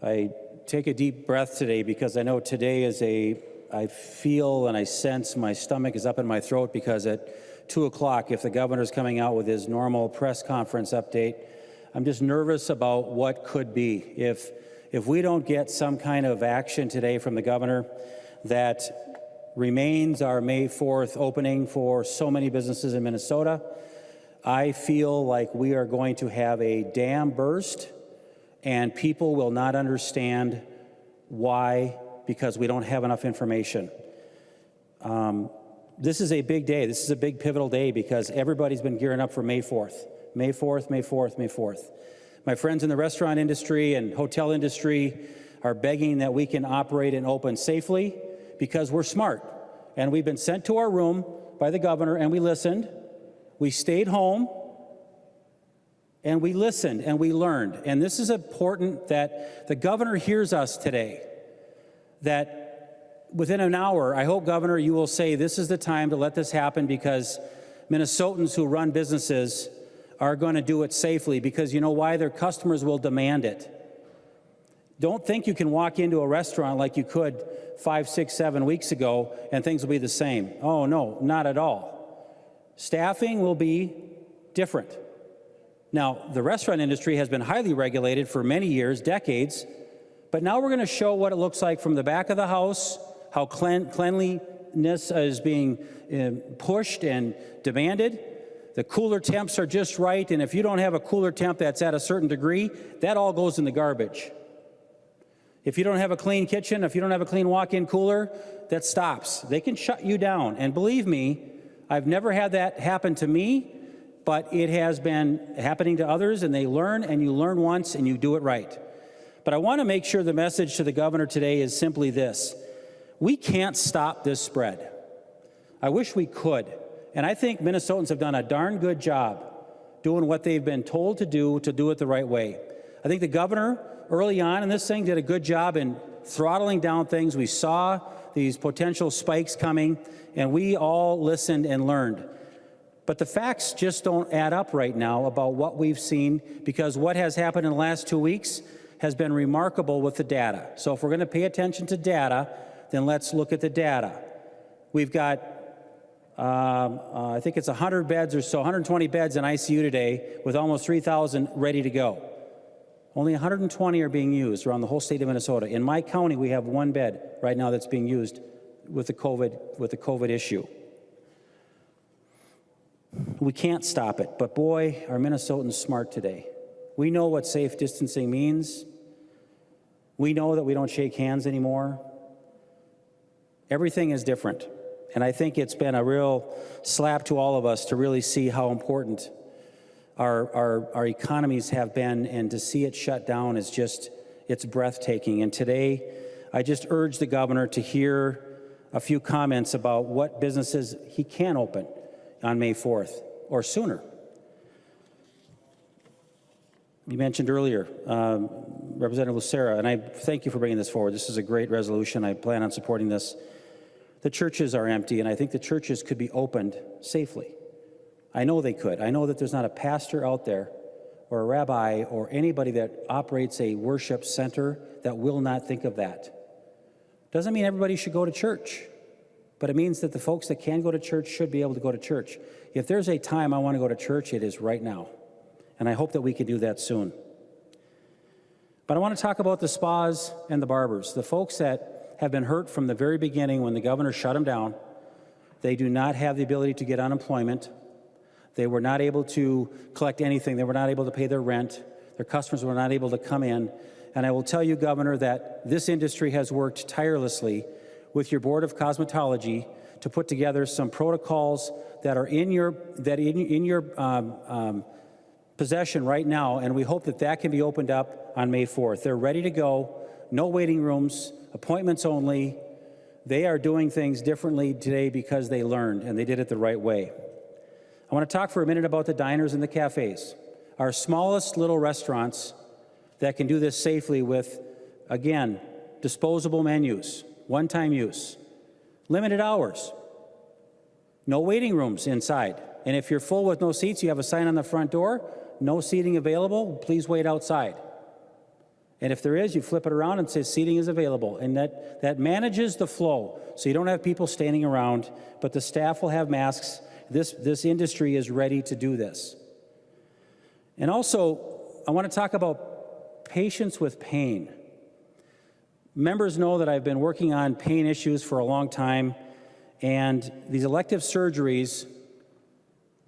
I take a deep breath today because I know today is I feel and I sense my stomach is up in my throat because at 2 o'clock, if the governor's coming out with his normal press conference update, I'm just nervous about what could be. If we don't get some kind of action today from the governor that remains our May 4th opening for so many businesses in Minnesota, I feel like we are going to have a dam burst and people will not understand why, because we don't have enough information. This is a big day. This is a big pivotal day because everybody's been gearing up for May 4th. May 4th, May 4th, May 4th. My friends in the restaurant industry and hotel industry are begging that we can operate and open safely because we're smart. And we've been sent to our room by the governor and we listened. We stayed home. And we listened and we learned. And this is important that the governor hears us today. That within an hour, I hope, Governor, you will say this is the time to let this happen because Minnesotans who run businesses are going to do it safely because you know why? Their customers will demand it. Don't think you can walk into a restaurant like you could 5, 6, 7 weeks ago and things will be the same. Oh, no, not at all. Staffing will be different. Now, the restaurant industry has been highly regulated for many years, decades, but now we're going to show what it looks like from the back of the house, how cleanliness is being pushed and demanded. The cooler temps are just right, and if you don't have a cooler temp that's at a certain degree, that all goes in the garbage. If you don't have a clean kitchen, if you don't have a clean walk-in cooler, that stops. They can shut you down, and believe me, I've never had that happen to me, but it has been happening to others, and they learn, and you learn once, and you do it right. But I want to make sure the message to the governor today is simply this. We can't stop this spread. I wish we could, and I think Minnesotans have done a darn good job doing what they've been told to do it the right way. I think the governor, early on in this thing, did a good job in throttling down things. We saw these potential spikes coming, and we all listened and learned. But the facts just don't add up right now about what we've seen because what has happened in the last 2 weeks has been remarkable with the data. So if we're going to pay attention to data, then let's look at the data. We've got, I think it's 100 beds or so, 120 beds in ICU today with almost 3,000 ready to go. Only 120 are being used around the whole state of Minnesota. In my county, we have 1 bed right now that's being used with the COVID issue. We can't stop it, but boy, are Minnesotans smart today. We know what safe distancing means. We know that we don't shake hands anymore. Everything is different, and I think it's been a real slap to all of us to really see how important our economies have been, and to see it shut down is just, it's breathtaking. And today, I just urge the governor to hear a few comments about what businesses he can open on May 4th or sooner. You mentioned earlier, Representative Lucera, and I thank you for bringing this forward. This is a great resolution. I plan on supporting this. The churches are empty, and I think the churches could be opened safely. I know they could. I know that there's not a pastor out there or a rabbi or anybody that operates a worship center that will not think of that. Doesn't mean everybody should go to church. But it means that the folks that can go to church should be able to go to church. If there's a time I want to go to church, it is right now. And I hope that we can do that soon. But I want to talk about the spas and the barbers, the folks that have been hurt from the very beginning when the governor shut them down. They do not have the ability to get unemployment. They were not able to collect anything. They were not able to pay their rent. Their customers were not able to come in. And I will tell you, Governor, that this industry has worked tirelessly with your Board of Cosmetology to put together some protocols that are in your possession right now, and we hope that that can be opened up on May 4th. They're ready to go, no waiting rooms, appointments only. They are doing things differently today because they learned, and they did it the right way. I want to talk for a minute about the diners and the cafes, our smallest little restaurants that can do this safely with, again, disposable menus, one-time use, limited hours, no waiting rooms inside. And if you're full with no seats, you have a sign on the front door, no seating available, please wait outside. And if there is, you flip it around and say seating is available. And that manages the flow. So you don't have people standing around, but the staff will have masks. This industry is ready to do this. And also, I want to talk about patients with pain. Members know that I've been working on pain issues for a long time, and these elective surgeries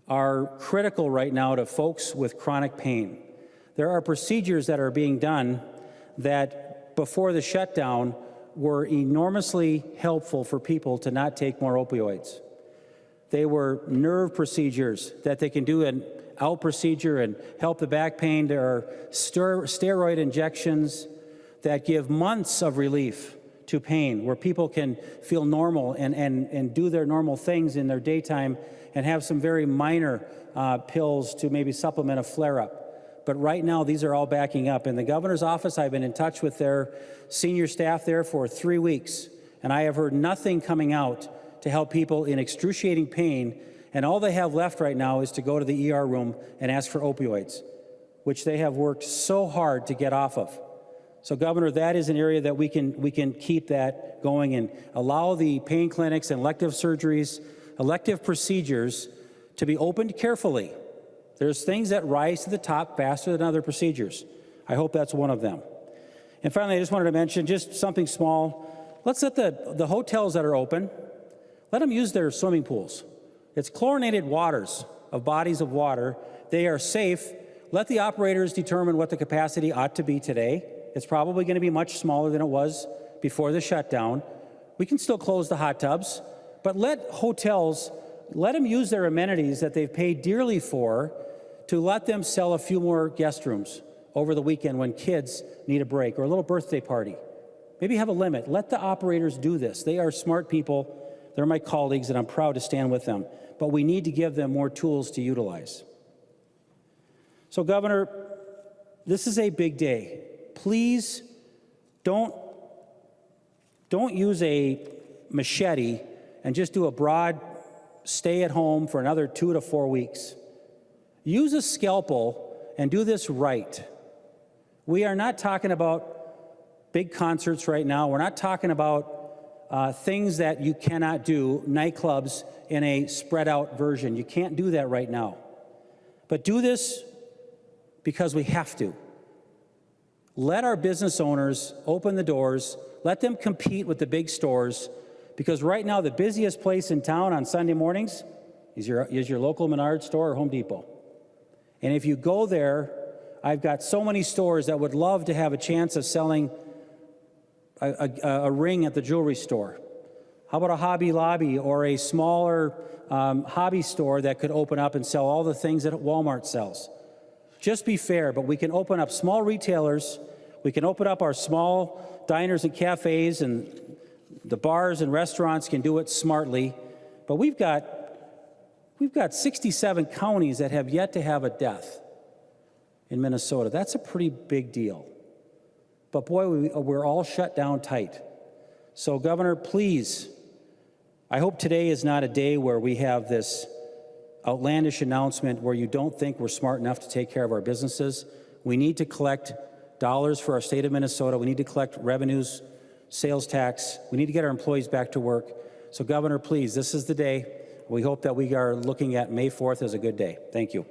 are critical right now to folks with chronic pain. There are procedures that are being done that before the shutdown were enormously helpful for people to not take more opioids. They were nerve procedures that they can do an out procedure and help the back pain. There are steroid injections that give months of relief to pain, where people can feel normal and do their normal things in their daytime and have some very minor pills to maybe supplement a flare-up. But right now, these are all backing up. In the governor's office, I've been in touch with their senior staff there for 3 weeks, and I have heard nothing coming out to help people in excruciating pain, and all they have left right now is to go to the ER room and ask for opioids, which they have worked so hard to get off of. So, Governor, that is an area that we can keep that going and allow the pain clinics and elective surgeries, elective procedures to be opened carefully. There's things that rise to the top faster than other procedures. I hope that's one of them. And finally, I just wanted to mention just something small. Let's let the hotels that are open, let them use their swimming pools. It's chlorinated waters of bodies of water. They are safe. Let the operators determine what the capacity ought to be today. It's probably going to be much smaller than it was before the shutdown. We can still close the hot tubs, but let hotels, let them use their amenities that they've paid dearly for to let them sell a few more guest rooms over the weekend when kids need a break or a little birthday party. Maybe have a limit. Let the operators do this. They are smart people. They're my colleagues, and I'm proud to stand with them. But we need to give them more tools to utilize. So, Governor, this is a big day. Please don't use a machete and just do a broad stay at home for another 2 to 4 weeks. Use a scalpel and do this right. We are not talking about big concerts right now. We're not talking about things that you cannot do, nightclubs in a spread out version. You can't do that right now. But do this because we have to. Let our business owners open the doors. Let them compete with the big stores, because right now the busiest place in town on Sunday mornings is your local Menards store or Home Depot. And if you go there, I've got so many stores that would love to have a chance of selling a ring at the jewelry store. How about a Hobby Lobby or a smaller hobby store that could open up and sell all the things that Walmart sells? Just be fair, but we can open up small retailers. We can open up our small diners and cafes, and the bars and restaurants can do it smartly. But we've got 67 counties that have yet to have a death in Minnesota. That's a pretty big deal. But boy, we're all shut down tight. So, Governor, please, I hope today is not a day where we have this outlandish announcement where you don't think we're smart enough to take care of our businesses. We need to collect dollars for our state of Minnesota. We need to collect revenues, sales tax. We need to get our employees back to work. So, Governor, please, this is the day. We hope that we are looking at May 4th as a good day. Thank you.